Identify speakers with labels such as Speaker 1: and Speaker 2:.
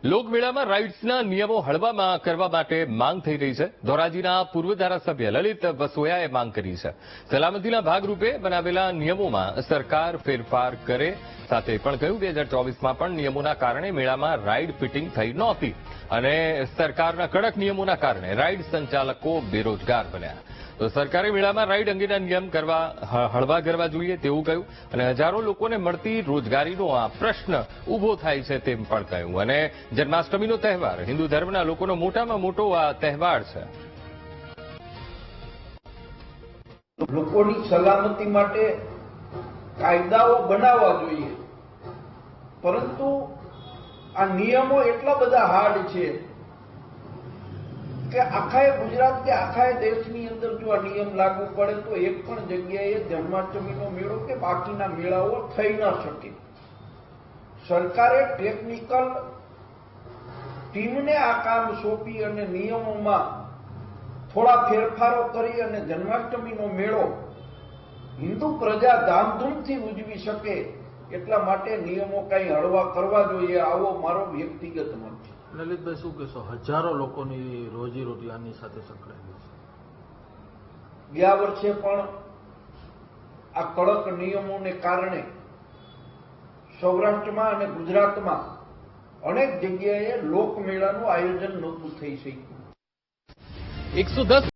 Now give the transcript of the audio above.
Speaker 1: લોકમેળામાં રાઇડ્સના નિયમો હળવા કરવા માટે માંગ થઈ રહી છે. ધોરાજીના પૂર્વ ધારાસભ્ય લલિત વસોયાએ માંગ કરી છે. સલામતીના ભાગરૂપે બનાવેલા નિયમોમાં સરકાર ફેરફાર કરે. સાથે પણ કહ્યું 2024માં પણ નિયમોના કારણે મેળામાં રાઇડ ફિટિંગ થઈ નહોતી અને સરકારના કડક નિયમોના કારણે રાઇડ સંચાલકો બેરોજગાર બન્યા. તો સરકારે મેળામાં રાઇડ અંગેના નિયમ હળવા કરવા જોઈએ તેવું કહ્યું અને હજારો લોકોને મળતી રોજગારીનો આ પ્રશ્ન ઉભો થાય છે તેમ પણ કહ્યું. અને જન્માષ્ટમીનો તહેવાર હિન્દુ ધર્મના લોકોનો મોટામાં મોટો આ તહેવાર છે.
Speaker 2: લોકોની સલામતી માટે કાયદાઓ બનાવવા જોઈએ, પરંતુ આ નિયમો એટલા બધા હાર્ડ છે કે આખા ગુજરાત કે આખા દેશની અંદર જો આ નિયમ લાગુ પડે તો એક પણ જગ્યાએ જન્માષ્ટમીનો મેળો કે બાકીના મેળાઓ થઈ ન શકે. સરકારે ટેકનિકલ ટીમને આ કામ સોંપી અને નિયમોમાં થોડા ફેરફારો કરી અને જન્માષ્ટમીનો મેળો હિન્દુ પ્રજા ધામધૂમથી ઉજવી શકે એટલા માટે નિયમો કંઈ હળવા કરવા જોઈએ, આવો મારો વ્યક્તિગત મત છે.
Speaker 3: લલિતભાઈ, શું કહેશો? હજારો લોકોની રોજીરોટી આની સાથે સંકળાયેલી છે.
Speaker 2: ગયા વર્ષે પણ આ કડક નિયમોને કારણે સૌરાષ્ટ્રમાં અને ગુજરાતમાં અનેક જગ્યાએ લોકમેળાનું આયોજન નહોતું થઈ શક્યું.
Speaker 1: 110